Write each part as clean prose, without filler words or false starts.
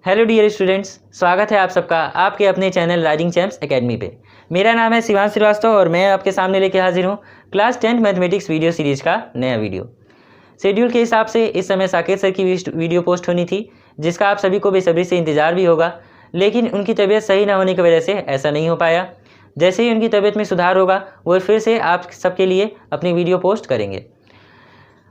Hello dear students, स्वागत है आप सबका आपके अपने चैनल राइजिंग चैम्प्स एकेडमी पे। मेरा नाम है शिवांश श्रीवास्तव और मैं आपके सामने लेके हाजिर हूँ क्लास 10 मैथमेटिक्स वीडियो सीरीज का नया वीडियो। शेड्यूल के हिसाब से इस समय साकेत सर की वीडियो पोस्ट होनी थी, जिसका आप सभी को बेसब्री से इंतजार भी होगा, लेकिन उनकी तबीयत सही ना होने की वजह से ऐसा नहीं हो पाया। जैसे ही उनकी तबीयत में सुधार होगा वो फिर से आप सबके लिए अपनी वीडियो पोस्ट करेंगे।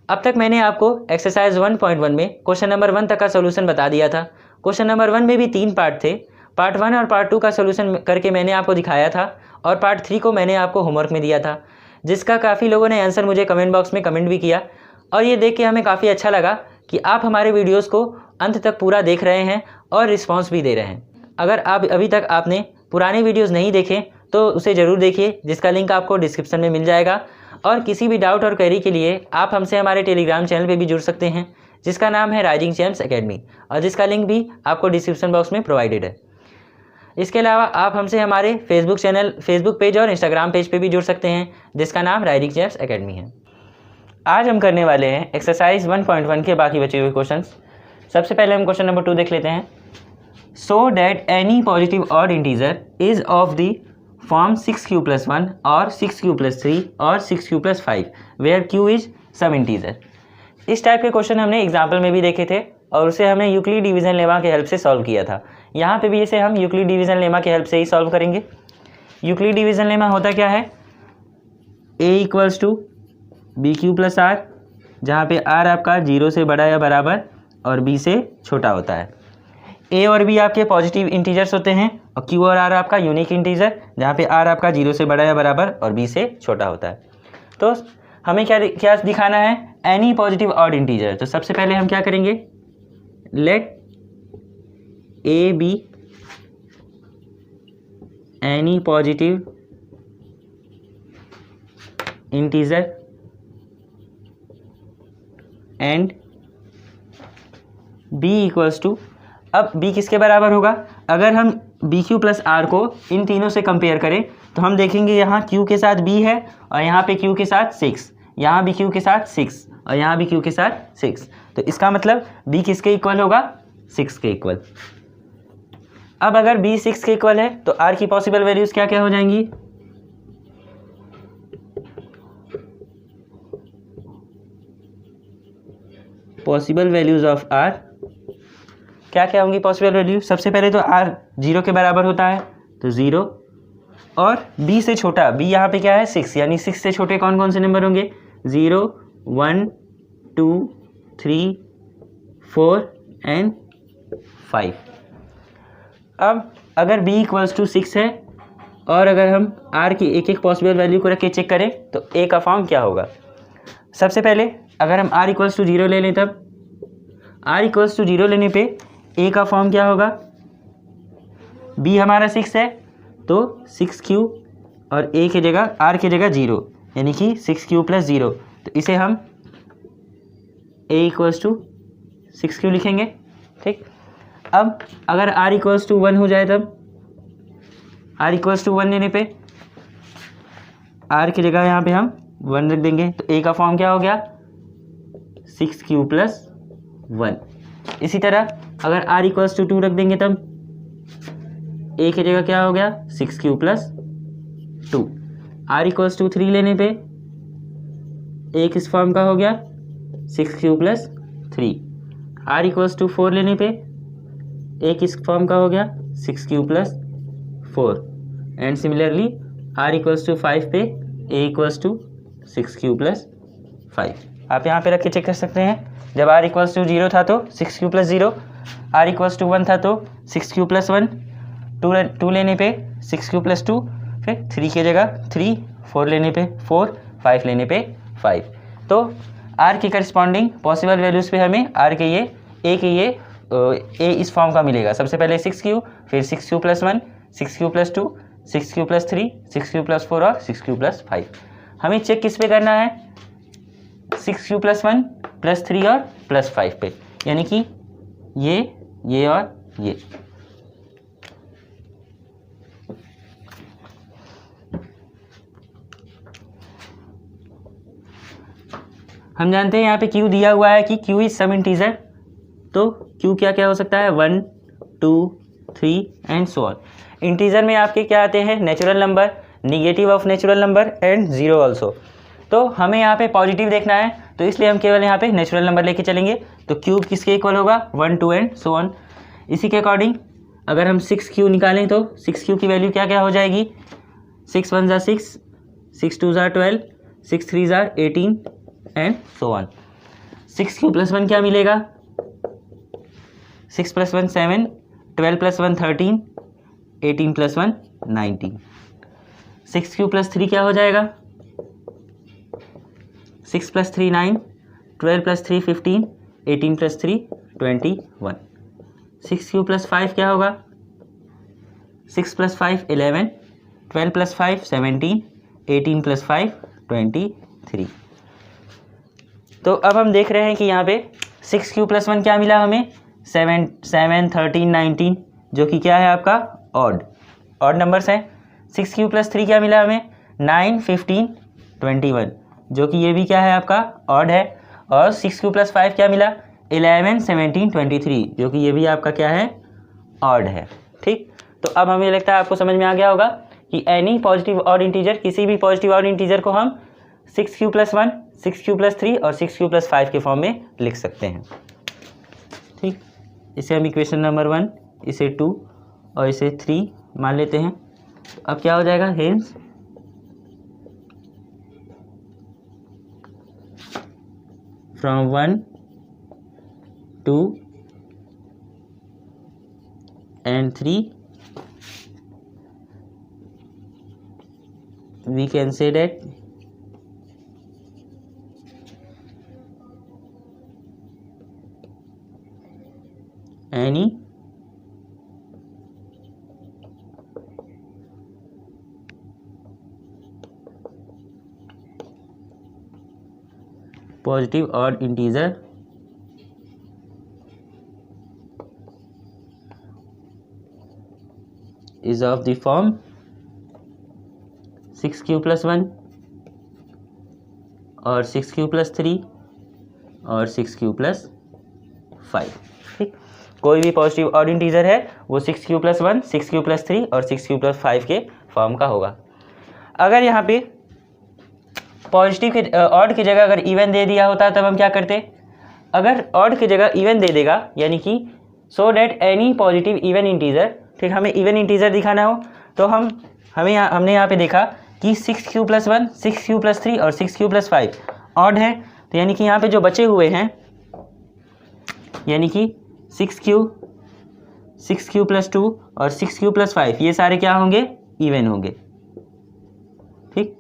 अब तक मैंने आपको एक्सरसाइज 1.1 में क्वेश्चन नंबर 1 तक का सोल्यूशन बता दिया था। क्वेश्चन नंबर 1 में भी 3 पार्ट थे। पार्ट 1 और पार्ट 2 का सोल्यूशन करके मैंने आपको दिखाया था और पार्ट 3 को मैंने आपको होमवर्क में दिया था, जिसका काफ़ी लोगों ने आंसर मुझे कमेंट बॉक्स में कमेंट भी किया और ये देख के हमें काफ़ी अच्छा लगा कि आप हमारे वीडियोज़ को अंत तक पूरा देख रहे हैं और रिस्पॉन्स भी दे रहे हैं। अगर आप अभी तक आपने पुराने वीडियोज़ नहीं देखे तो उसे ज़रूर देखिए, जिसका लिंक आपको डिस्क्रिप्शन में मिल जाएगा। और किसी भी डाउट और क्वेरी के लिए आप हमसे हमारे टेलीग्राम चैनल पे भी जुड़ सकते हैं, जिसका नाम है राइजिंग चैम्प्स एकेडमी, और जिसका लिंक भी आपको डिस्क्रिप्शन बॉक्स में प्रोवाइडेड है। इसके अलावा आप हमसे हमारे फेसबुक पेज और इंस्टाग्राम पेज पे भी जुड़ सकते हैं, जिसका नाम राइजिंग चैम्प्स एकेडमी है। आज हम करने वाले हैं एक्सरसाइज 1.1 के बाकी बचे हुए क्वेश्चन। सबसे पहले हम क्वेश्चन नंबर 2 देख लेते हैं। So that any positive odd integer is of the form 6q + 1 और 6q + 3 और 6q + 5 where q is some integer. इस टाइप के क्वेश्चन हमने एग्जाम्पल में भी देखे थे और उसे हमने यूक्लिड डिवीजन लेमा के हेल्प से सॉल्व किया था। यहाँ पे भी इसे हम यूक्लिड डिवीजन लेमा के हेल्प से ही सॉल्व करेंगे। यूक्लिड डिवीजन लेमा होता क्या है? a = bq + r, जहाँ पे r आपका 0 से बड़ा या बराबर और b से छोटा होता है। a और b आपके पॉजिटिव इंटीजर्स होते हैं और q और r आपका यूनिक इंटीजर, जहाँ पे r आपका 0 से बड़ा या बराबर और b से छोटा होता है। तो हमें क्या दिखाना है? Any positive odd integer. तो सबसे पहले हम क्या करेंगे? Let a be any positive integer and b = अब b किसके बराबर होगा? अगर हम bq + r को इन तीनों से कंपेयर करें तो हम देखेंगे यहाँ q के साथ b है और यहाँ पे q के साथ 6, यहाँ भी q के साथ 6 और यहाँ भी q के साथ 6। तो इसका मतलब b किसके इक्वल होगा? 6 के इक्वल। अब अगर b 6 के इक्वल है तो r की पॉसिबल वैल्यूज क्या क्या हो जाएंगी? पॉसिबल वैल्यूज ऑफ r क्या क्या होंगी? पॉसिबल वैल्यू सबसे पहले तो r 0 के बराबर होता है तो 0, और b से छोटा, b यहाँ पे क्या है? 6, यानी 6 से छोटे कौन कौन से नंबर होंगे? 0, 1, 2, 3, 4 एंड 5। अब अगर b = 6 है और अगर हम r की एक एक पॉसिबल वैल्यू को रख के चेक करें तो a का फॉर्म क्या होगा? सबसे पहले अगर हम r = 0 ले लें, तब r = 0 लेने पे a का फॉर्म क्या होगा? b हमारा 6 है तो 6q और a की जगह r की जगह 0, यानी कि 6q + 0। तो इसे हम a = 6q लिखेंगे। ठीक। अब अगर r = 1 हो जाए, तब r = 1 लेने पे r की जगह यहाँ पे हम 1 रख देंगे तो a का फॉर्म क्या हो गया? 6q + 1। इसी तरह अगर r = 2 रख देंगे तब a की जगह क्या हो गया? 6q + 2। r = 3 लेने पे a किस फॉर्म का हो गया? 6q + 3। r = 4 लेने पे a किस फॉर्म का हो गया? 6q + 4। एंड सिमिलरली r = 5 पे a = 6q + 5। आप यहाँ पे रख के चेक कर सकते हैं। जब r = 0 था तो 6q + 0, r = 1 था तो 6q + 1, 2 लेने पे 6q + 2, फिर 3 की जगह 3, 4 लेने पे 4, 5 लेने पे 5। तो r की करस्पॉन्डिंग पॉसिबल वैल्यूज़ पे हमें r के ये a इस फॉर्म का मिलेगा। सबसे पहले 6q, फिर 6q + 1, 6q + 2, 6q + 3, 6q + 4 और 6q + 5। हमें चेक किस पे करना है? 6q + 1 + 3 और +5 पे, यानी कि ये और ये। हम जानते हैं यहाँ पे q दिया हुआ है कि q इज सम इंटीजर, तो q क्या क्या हो सकता है? 1, 2, 3 एंड सो ऑन। इंटीजर में आपके क्या आते हैं, natural number, negative of natural number and zero also. तो हमें यहाँ पे पॉजिटिव देखना है, तो इसलिए हम केवल यहाँ पे नेचुरल नंबर लेके चलेंगे। तो क्यूब किसके इक्वल होगा, 1, 2 एंड सो ऑन। इसी के अकॉर्डिंग अगर हम 6Q निकालें तो 6Q की वैल्यू क्या क्या हो जाएगी, 6 1 ज़ा 6, 6 2 ज़ा 12, 6 3 ज़ा 18 एंड सो ऑन। 6Q + 1 क्या मिलेगा, 6 + 1 7, 12 + 1 13, 18 + 1 19। 6Q + 3 क्या हो जाएगा, 6 + 3 9, 12 + 3 15, 18 + 3 21। 6Q + 5 क्या होगा, 6 + 5 11, 12 + 5 17, 18 + 5 23। तो अब हम देख रहे हैं कि यहाँ पे 6Q + 1 क्या मिला हमें, 7 13 19, जो कि क्या है आपका ऑड नंबर्स हैं। 6Q + 3 क्या मिला हमें, 9 15 21, जो कि ये भी क्या है आपका ऑड है। और 6Q + 5 क्या मिला, 11 17 23, जो कि ये भी आपका क्या है, ऑड है। ठीक, तो अब हमें लगता है आपको समझ में आ गया होगा कि एनी पॉजिटिव ऑड इंटीजर, किसी भी पॉजिटिव ऑड इंटीजर को हम 6Q + 1, 6Q + 3 और 6Q + 5 के फॉर्म में लिख सकते हैं। ठीक, इसे हम इक्वेशन नंबर 1, इसे 2 और इसे 3 मान लेते हैं। अब क्या हो जाएगा, hence from 1 2 and 3 we can say that any positive odd integer is of the form 6Q + 1 और 6Q + 3 और 6Q + 5। ठीक, कोई भी पॉजिटिव ऑड इंटीजर है वो 6Q + 1, 6Q + 3 और 6Q + 5 के फॉर्म का होगा। अगर यहाँ पे पॉजिटिव के ऑड की जगह अगर इवन दे दिया होता तब हम क्या करते, अगर ऑड की जगह इवन दे देगा, यानी कि so that any positive even integer, ठीक, हमें इवन इंटीजर दिखाना हो तो हमने यहाँ पे देखा कि 6Q + 1, 6Q + 3 और 6Q + 5 ऑड है। तो यानी कि यहाँ पे जो बचे हुए हैं, यानी कि 6Q + 2 और 6Q + 5 ये सारे क्या होंगे, इवन होंगे। ठीक,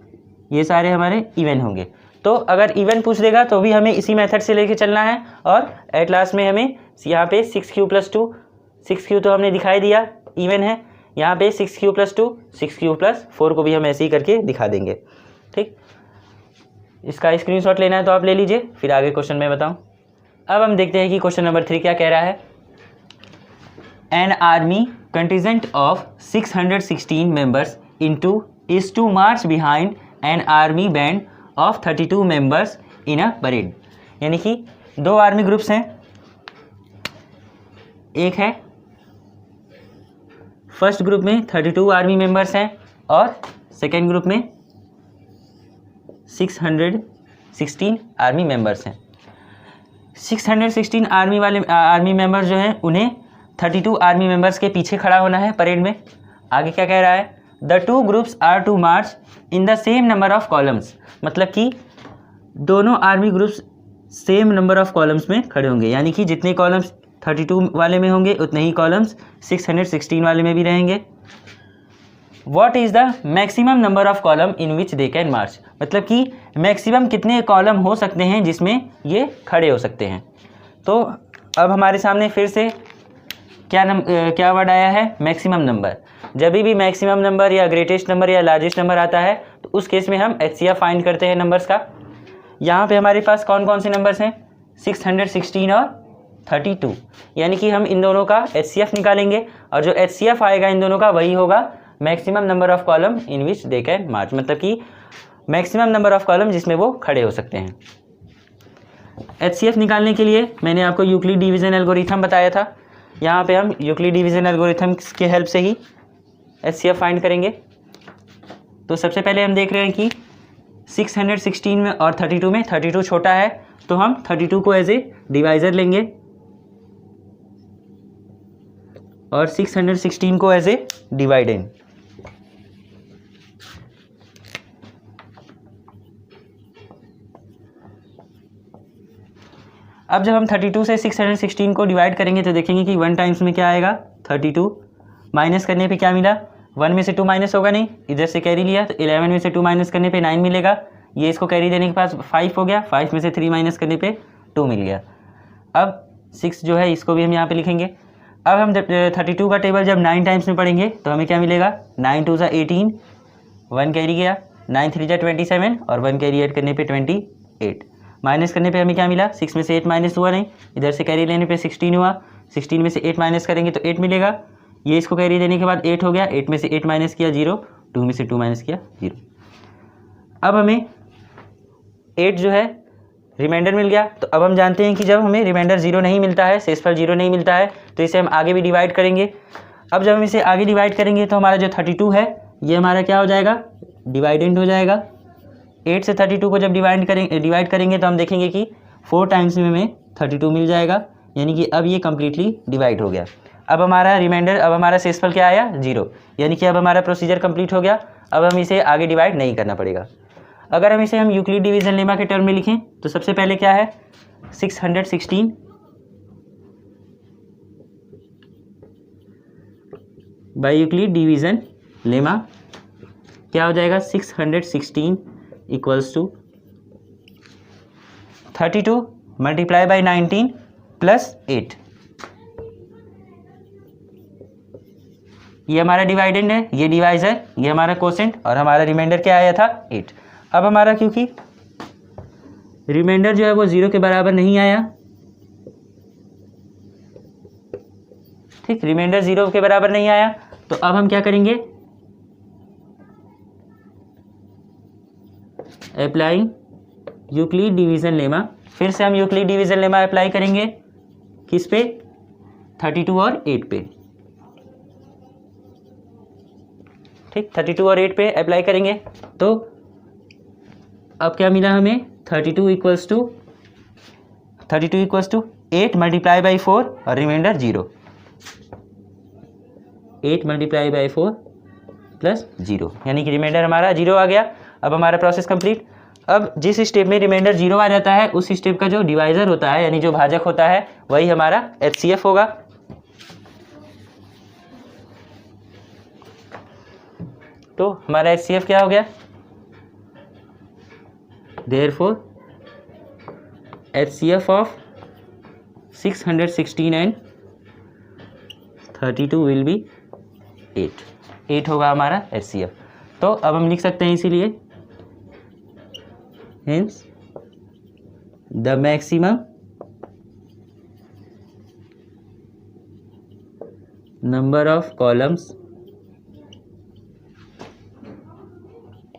ये सारे हमारे इवन होंगे। तो अगर इवन पूछ देगा तो भी हमें इसी मेथड से लेके चलना है और एट लास्ट में हमें यहाँ पे 6Q + 2, 6Q तो हमने दिखाई दिया इवन है, यहाँ पे 6Q + 2, 6Q + 4 को भी हम ऐसे ही करके दिखा देंगे। ठीक, इसका स्क्रीनशॉट लेना है तो आप ले लीजिए, फिर आगे क्वेश्चन में बताऊँ। अब हम देखते हैं कि क्वेश्चन नंबर 3 क्या कह रहा है। An army contingent of 616 members is to march behind an army band of 32 members in a parade। यानी कि दो आर्मी ग्रुप्स हैं, एक है फर्स्ट ग्रुप में 32 आर्मी मेंबर्स हैं और सेकेंड ग्रुप में 616 आर्मी मेंबर्स हैं। 616 आर्मी मेंबर्स जो हैं उन्हें 32 आर्मी मेंबर्स के पीछे खड़ा होना है परेड में। आगे क्या कह रहा है, the two groups are to march in the same number of columns, मतलब कि दोनों army groups same number of columns में खड़े होंगे, यानी कि जितने कॉलम्स 32 वाले में होंगे उतने ही कॉलम्स 616 वाले में भी रहेंगे। What is the maximum number of column in which they can march, मतलब कि मैक्सिमम कितने कॉलम हो सकते हैं जिसमें ये खड़े हो सकते हैं। तो अब हमारे सामने फिर से क्या वर्ड आया है, मैक्सिमम नंबर। जब भी मैक्सिमम नंबर या ग्रेटेस्ट नंबर या लार्जेस्ट नंबर आता है तो उस केस में हम HCF फाइंड करते हैं नंबर्स का। यहाँ पे हमारे पास कौन कौन से नंबर्स हैं, 616 और 32, यानी कि हम इन दोनों का HCF निकालेंगे और जो HCF आएगा इन दोनों का वही होगा maximum number of column in which they can march, मतलब कि मैक्सिमम नंबर ऑफ कॉलम जिसमें वो खड़े हो सकते हैं। HCF निकालने के लिए मैंने आपको यूक्लिड डिवीजन एल्गोरिथम बताया था। यहाँ पे हम यूक्लिड डिवीजन एल्गोरिथम के हेल्प से ही HCF फाइंड करेंगे। तो सबसे पहले हम देख रहे हैं कि 616 में और 32 में 32 छोटा है, तो हम 32 को एज ए डिवाइज़र लेंगे और 616 को एज ए डिवाइडेंड। अब जब हम 32 से 616 को डिवाइड करेंगे तो देखेंगे कि 1 टाइम्स में क्या आएगा 32, माइनस करने पे क्या मिला 1 में से 2 माइनस होगा नहीं, इधर से कैरी लिया तो 11 में से 2 माइनस करने पे 9 मिलेगा, ये इसको कैरी देने के पास 5 हो गया, 5 में से 3 माइनस करने पे 2 मिल गया। अब 6 जो है इसको भी हम यहाँ पे लिखेंगे। अब हम 32 का टेबल जब 9 टाइम्स में पढ़ेंगे तो हमें क्या मिलेगा 9 2 18, 1 कैरी गया, 9 3 27 और 1 कैरी ऐड करने पे 28, माइनस करने पे हमें क्या मिला 6 में से 8 माइनस हुआ नहीं, इधर से कैरी लेने पे 16 हुआ, 16 में से 8 माइनस करेंगे तो 8 मिलेगा, ये इसको कैरी देने के बाद 8 हो गया, 8 में से 8 माइनस किया 0, 2 में से 2 माइनस किया 0। अब हमें 8 जो है रिमाइंडर मिल गया। तो अब हम जानते हैं कि जब हमें रिमाइंडर 0 नहीं मिलता है, शेषफल 0 नहीं मिलता है, तो इसे हम आगे भी डिवाइड करेंगे। अब जब हम इसे आगे डिवाइड करेंगे तो हमारा जो 32 है ये हमारा क्या हो जाएगा डिवाइडेंड हो जाएगा। 8 से 32 को जब डिवाइड करेंगे तो हम देखेंगे कि 4 टाइम्स में हमें 32 मिल जाएगा, यानी कि अब ये कम्प्लीटली डिवाइड हो गया। अब हमारा रिमाइंडर, अब हमारा शेषफल क्या आया 0, यानी कि अब हमारा प्रोसीजर कंप्लीट हो गया। अब हम इसे आगे डिवाइड नहीं करना पड़ेगा। अगर हम इसे यूक्लिड डिवीजन लेमा के टर्म में लिखें तो सबसे पहले क्या है 616 बाई यूक्लिड डिवीजन लेमा क्या हो जाएगा 616 equals to 32 multiply by 19 plus 8। ये हमारा डिवाइडेंड है, ये डिवाइजर, ये हमारा कोसेंट और हमारा रिमाइंडर क्या आया था 8। अब हमारा क्योंकि रिमाइंडर जो है वो 0 के बराबर नहीं आया, ठीक, रिमाइंडर 0 के बराबर नहीं आया, तो अब हम क्या करेंगे अप्लाइंग यूक्लिड डिवीजन लेमा। फिर से हम यूक्लिड डिवीजन लेमा अप्लाई करेंगे किस पे 32 और 8 पे, ठीक, 32 और 8 पे अप्लाई करेंगे। तो अब क्या मिला हमें 32 इक्वल्स टू 8 मल्टीप्लाई बाई 4 और रिमाइंडर 0, 8 मल्टीप्लाई बाई 4 प्लस 0, यानी कि रिमाइंडर हमारा 0 आ गया। अब हमारा प्रोसेस कंप्लीट। अब जिस स्टेप में रिमाइंडर 0 आ जाता है उस स्टेप का जो डिवाइजर होता है यानी जो भाजक होता है वही हमारा HCF होगा। तो हमारा HCF क्या हो गया Therefore HCF of 616 and 32 will be 8 होगा हमारा HCF। तो अब हम लिख सकते हैं इसीलिए hence the maximum number of columns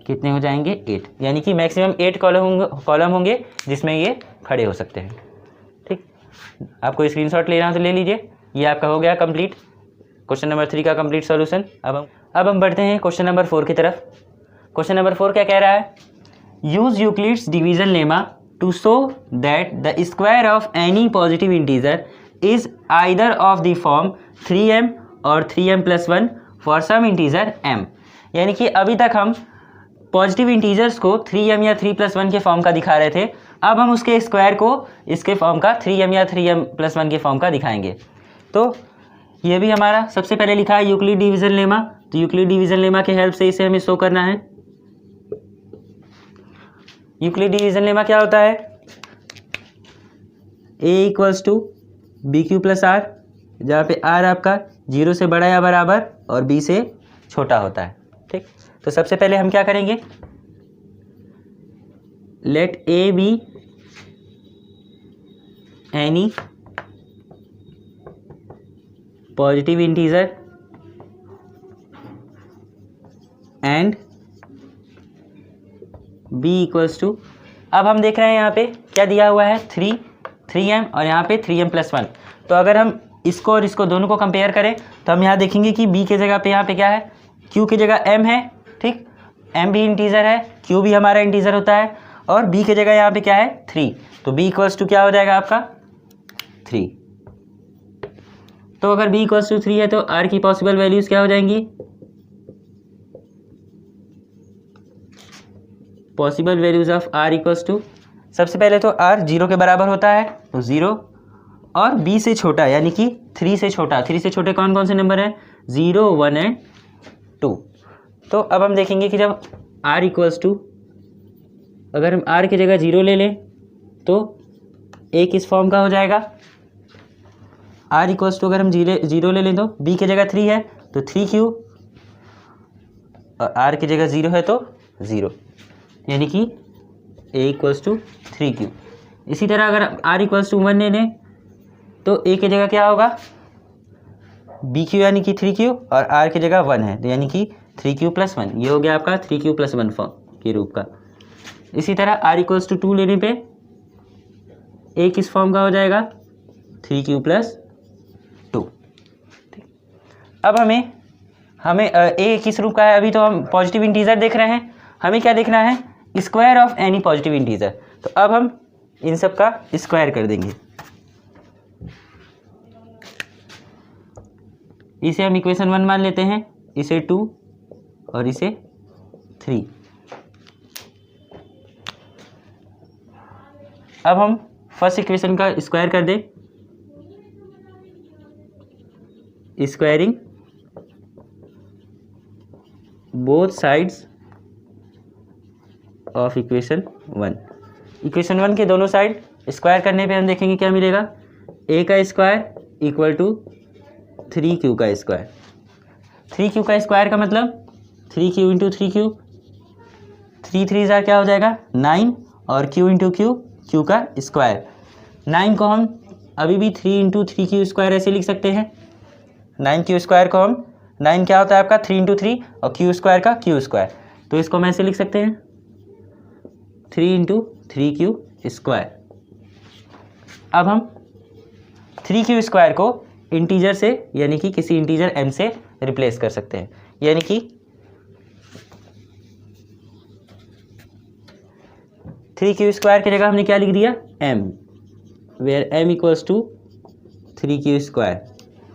कितने हो जाएंगे 8, यानी कि मैक्सिमम 8 कॉलम होंगे जिसमें ये खड़े हो सकते हैं। ठीक, आपको स्क्रीनशॉट लेना हो तो ले लीजिए। ये आपका हो गया कंप्लीट क्वेश्चन नंबर 3 का कंप्लीट सॉल्यूशन। अब हम बढ़ते हैं क्वेश्चन नंबर 4 की तरफ। क्वेश्चन नंबर 4 क्या कह रहा है, use Euclid's division lemma to show that the square of any positive integer is either of the form 3m और 3m+1 for some integer m। यानी कि अभी तक हम पॉजिटिव इंटीजर्स को 3m या 3+1 के फॉर्म का दिखा रहे थे, अब हम उसके स्क्वायर को इसके फॉर्म का 3m या 3m+1 के फॉर्म का दिखाएंगे। तो ये भी हमारा सबसे पहले लिखा है यूक्लिड डिवीजन लेमा। तो यूक्लिड डिवीजन लेमा के हेल्प से इसे हमें शो करना है। यूक्लिड डिवीजन लेमा क्या होता है, a equals to BQ plus R, जहाँ पे R आपका 0 से बड़ा या बराबर और B से छोटा होता है। ठीक, तो सबसे पहले हम क्या करेंगे, let A be any positive integer and B equals to, अब हम देख रहे हैं यहाँ पे क्या दिया हुआ है 3m और यहाँ पे 3m+1। तो अगर हम इसको और इसको दोनों को कंपेयर करें तो हम यहाँ देखेंगे कि b के जगह पे यहाँ पे क्या है, q की जगह m है, ठीक, m भी इंटीजर है, q भी हमारा इंटीजर होता है, और b की जगह यहाँ पे क्या है 3, तो b इक्वल्स टू क्या हो जाएगा आपका 3। तो अगर b इक्वल्स टू 3 है तो r की पॉसिबल वैल्यूज क्या हो जाएंगी, possible values of r equals to, सबसे पहले तो r 0 के बराबर होता है तो 0, और b से छोटा यानी कि 3 से छोटा, 3 से छोटे कौन कौन से नंबर हैं, 0, 1 एंड 2। तो अब हम देखेंगे कि जब r इक्वल्स टू, अगर हम r की जगह 0 ले लें तो a किस फॉर्म का हो जाएगा, r इक्वल्स टू अगर हम 0 ले लें तो b की जगह 3 है तो 3q, और r की जगह 0 है तो 0, यानी कि a इक्वल्स टू 3q। इसी तरह अगर r इक्वल्स टू 1 ले लें तो a की जगह क्या होगा, bq यानी कि 3q, और r की जगह 1 है तो यानी कि 3q + 1, ये हो गया आपका 3q + 1 फॉर्म के रूप का। इसी तरह r इक्वल्स टू 2 लेने पे a किस फॉर्म का हो जाएगा, 3q + 2। अब हमें a किस रूप का है, अभी तो हम पॉजिटिव इंटीजर देख रहे हैं, हमें क्या देखना है, square of any positive integer. तो अब हम इन सब का स्क्वायर कर देंगे, इसे हम इक्वेशन 1 मान लेते हैं, इसे 2 और इसे 3। अब हम फर्स्ट इक्वेशन का स्क्वायर कर दें, squaring both sides of equation 1। Equation 1 के दोनों साइड स्क्वायर करने पे हम देखेंगे क्या मिलेगा, a का स्क्वायर इक्वल टू 3q का स्क्वायर। 3q का स्क्वायर का मतलब 3q इंटू 3q, 3 3 जार क्या हो जाएगा 9, और q इंटू q का स्क्वायर। 9 को हम अभी भी 3 इंटू 3q स्क्वायर ऐसे लिख सकते हैं, 9q स्क्वायर को हम, 9 क्या होता है आपका 3 इंटू 3, और q स्क्वायर का q स्क्वायर, तो इसको हम ऐसे लिख सकते हैं 3 इंटू 3q स्क्वायर। अब हम 3q स्क्वायर को इंटीजर से यानी कि किसी इंटीजर m से रिप्लेस कर सकते हैं, यानी कि 3q स्क्वायर की जगह हमने क्या लिख दिया m, where m equals to 3q square,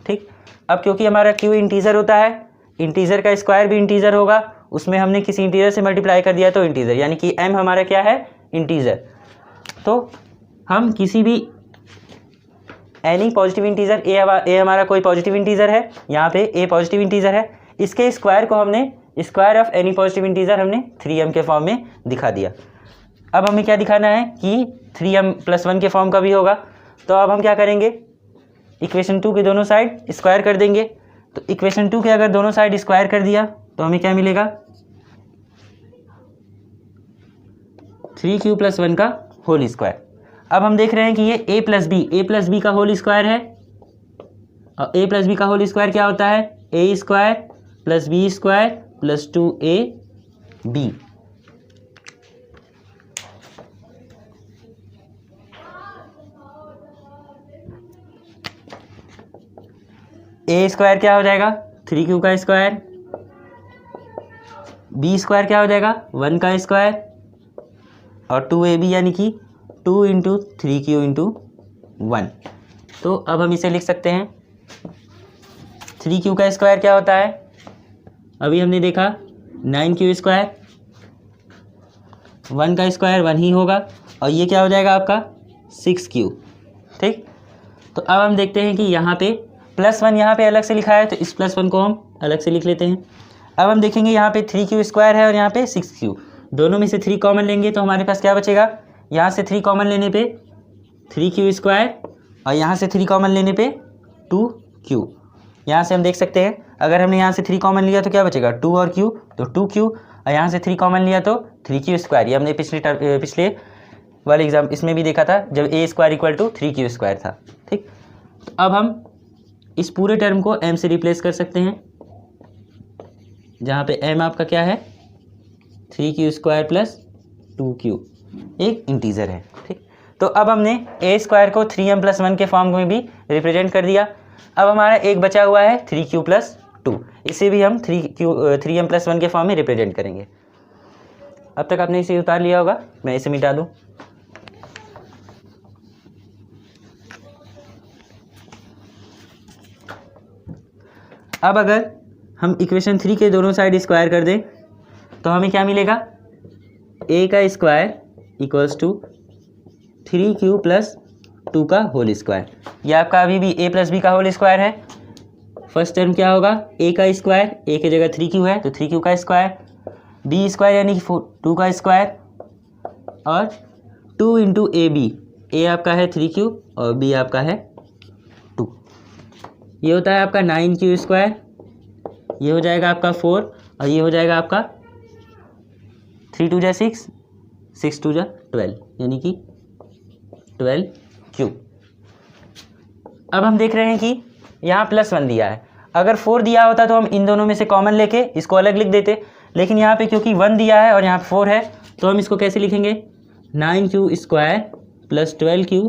ठीक। अब क्योंकि हमारा q इंटीजर होता है, इंटीजर का स्क्वायर भी इंटीजर होगा, उसमें हमने किसी इंटीजर से मल्टीप्लाई कर दिया तो इंटीजर, यानी कि m हमारा क्या है इंटीजर। तो हम किसी भी एनी पॉजिटिव इंटीजर, a हमारा कोई पॉजिटिव इंटीजर है, यहाँ पे a पॉजिटिव इंटीजर है, इसके स्क्वायर को हमने, square of any positive integer हमने 3m के फॉर्म में दिखा दिया। अब हमें क्या दिखाना है कि 3m + 1 के फॉर्म का भी होगा, तो अब हम क्या करेंगे, इक्वेशन 2 के दोनों साइड स्क्वायर कर देंगे। तो इक्वेशन 2 के अगर दोनों साइड स्क्वायर कर दिया तो हमें क्या मिलेगा, 3q + 1 का होल स्क्वायर। अब हम देख रहे हैं कि ये a + b का होल स्क्वायर है, और a + b का होल स्क्वायर क्या होता है, a square + b square + 2ab। a square क्या हो जाएगा 3q का स्क्वायर, b स्क्वायर क्या हो जाएगा 1 का स्क्वायर, और 2ab यानी कि 2 इंटू 3q इंटू 1। तो अब हम इसे लिख सकते हैं, 3q का स्क्वायर क्या होता है, अभी हमने देखा 9q स्क्वायर, 1 का स्क्वायर 1 ही होगा, और ये क्या हो जाएगा आपका 6q, ठीक। तो अब हम देखते हैं कि यहाँ पे +1 यहाँ पे अलग से लिखा है, तो इस +1 को हम अलग से लिख लेते हैं। अब हम देखेंगे यहाँ पे 3q स्क्वायर है और यहाँ पे 6q, दोनों में से 3 कॉमन लेंगे तो हमारे पास क्या बचेगा, यहाँ से 3 कॉमन लेने पे 3q स्क्वायर, और यहाँ से 3 कॉमन लेने पे 2q। यहाँ से हम देख सकते हैं अगर हमने यहाँ से 3 कॉमन लिया तो क्या बचेगा 2 और q, तो 2q, और यहाँ से 3 कॉमन लिया तो 3q स्क्वायर। ये हमने पिछले वाले एग्जाम इसमें भी देखा था जब a square equal to 3q square था, ठीक। तो अब हम इस पूरे टर्म को m से रिप्लेस कर सकते हैं, जहाँ पे m आपका क्या है 3q स्क्वायर + 2q, एक इंटीजर है, ठीक। तो अब हमने a स्क्वायर को 3m + 1 के फॉर्म में भी रिप्रेजेंट कर दिया। अब हमारा एक बचा हुआ है 3q प्लस 2, इसे भी हम 3m प्लस 1 के फॉर्म में रिप्रेजेंट करेंगे। अब तक आपने इसे उतार लिया होगा, मैं इसे मिटा दूं। अब अगर हम इक्वेशन 3 के दोनों साइड स्क्वायर कर दें तो हमें क्या मिलेगा, a का square equals to 3q plus 2 का होल स्क्वायर। यह आपका अभी भी a प्लस बी का होल स्क्वायर है। फर्स्ट टर्म क्या होगा, a का स्क्वायर, a की जगह 3q है तो 3q का स्क्वायर, b स्क्वायर यानी कि 2 का स्क्वायर, और 2 इंटू ab, a आपका है 3q और b आपका है 2। ये होता है आपका 9q स्क्वायर, ये हो जाएगा आपका 4 और ये हो जाएगा आपका 3 2 जा 6, 6 2 जा 12 यानी कि 12q। अब हम देख रहे हैं कि यहाँ +1 दिया है, अगर 4 दिया होता तो हम इन दोनों में से कॉमन लेके इसको अलग लिख देते, लेकिन यहाँ पे क्योंकि 1 दिया है और यहाँ 4 है तो हम इसको कैसे लिखेंगे, 9q स्क्वायर प्लस 12q,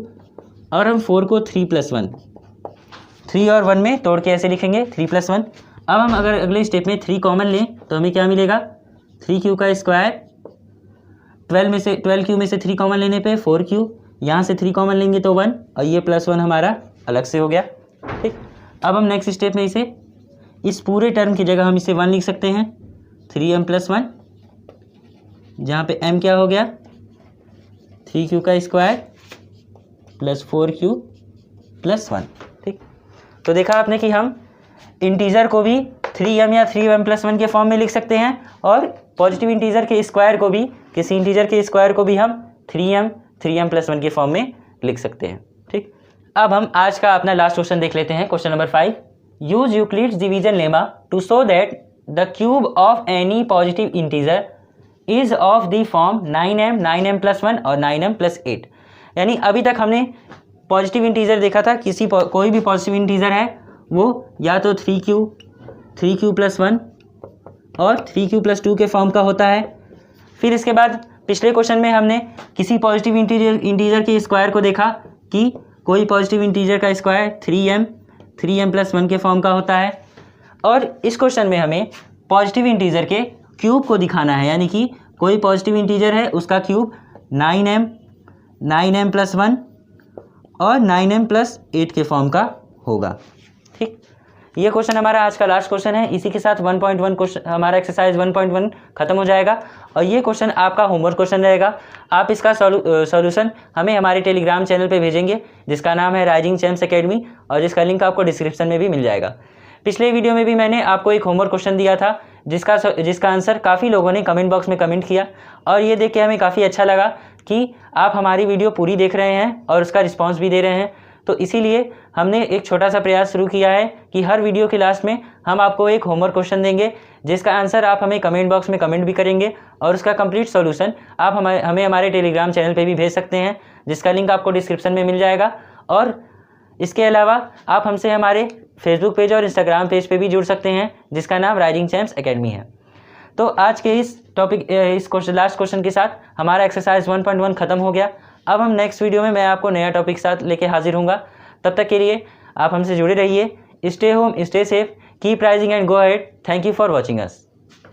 और हम 4 को 3 + 1, 3 और 1 में तोड़ के ऐसे लिखेंगे 3 + 1। अब हम अगर अगले स्टेप में 3 कॉमन लें तो हमें क्या मिलेगा, 3q का स्क्वायर, 12q में से 3 कॉमन लेने पे 4q, यहाँ से 3 कॉमन लेंगे तो 1 और ये +1 हमारा अलग से हो गया। ठीक, अब हम नेक्स्ट स्टेप में इसे, इस पूरे टर्म की जगह हम इसे 1 लिख सकते हैं, 3m + 1, जहाँ पे m क्या हो गया, 3q का स्क्वायर प्लस 4q + 1। ठीक, तो देखा आपने कि हम इंटीजर को भी 3m या 3m + 1 के फॉर्म में लिख सकते हैं, और पॉजिटिव इंटीजर के स्क्वायर को भी, किसी इंटीजर के स्क्वायर को भी हम 3m + 1 के फॉर्म में लिख सकते हैं। ठीक, अब हम आज का अपना लास्ट क्वेश्चन देख लेते हैं, question number 5। Use Euclid's division lemma to show that the cube of any positive integer is of the form 9m, 9m + 1 और 9m + 8। यानी अभी तक हमने पॉजिटिव इंटीजर देखा था, कोई भी पॉजिटिव इंटीजर है वो या तो 3q + 1 और 3q + 2 के फॉर्म का होता है। फिर इसके बाद पिछले क्वेश्चन में हमने किसी पॉजिटिव इंटीजर के स्क्वायर को देखा कि कोई पॉजिटिव इंटीजर का स्क्वायर 3m + 1 के फॉर्म का होता है, और इस क्वेश्चन में हमें पॉजिटिव इंटीजर के क्यूब को दिखाना है, यानी कि कोई पॉजिटिव इंटीजर है उसका क्यूब 9m + 1 और 9m + 8 के फॉर्म का होगा। ठीक, ये क्वेश्चन हमारा आज का लास्ट क्वेश्चन है। इसी के साथ 1.1 क्वेश्चन हमारा एक्सरसाइज 1.1 खत्म हो जाएगा, और ये क्वेश्चन आपका होमवर्क क्वेश्चन रहेगा। आप इसका सॉल्यूशन हमें हमारे टेलीग्राम चैनल पे भेजेंगे, जिसका नाम है राइजिंग चैम्प्स एकेडमी, और जिसका लिंक आपको डिस्क्रिप्शन में भी मिल जाएगा। पिछले वीडियो में भी मैंने आपको एक होमवर्क क्वेश्चन दिया था, जिसका आंसर काफ़ी लोगों ने कमेंट बॉक्स में कमेंट किया, और ये देख के हमें काफ़ी अच्छा लगा कि आप हमारी वीडियो पूरी देख रहे हैं और उसका रिस्पॉन्स भी दे रहे हैं। तो इसीलिए हमने एक छोटा सा प्रयास शुरू किया है कि हर वीडियो के लास्ट में हम आपको एक होमवर्क क्वेश्चन देंगे, जिसका आंसर आप हमें कमेंट बॉक्स में कमेंट भी करेंगे, और उसका कंप्लीट सॉल्यूशन आप हमें हमारे टेलीग्राम चैनल पे भी भेज सकते हैं, जिसका लिंक आपको डिस्क्रिप्शन में मिल जाएगा। और इसके अलावा आप हमसे हमारे फेसबुक पेज और इंस्टाग्राम पेज पे भी जुड़ सकते हैं, जिसका नाम राइजिंग चैम्प्स एकेडमी है। तो आज के इस लास्ट क्वेश्चन के साथ हमारा एक्सरसाइज 1.1 खत्म हो गया। अब हम नेक्स्ट वीडियो में मैं आपको नया टॉपिक साथ लेके हाजिर हूँगा। तब तक के लिए आप हमसे जुड़े रहिए। Stay home, stay safe, keep rising and go ahead. Thank you for watching us.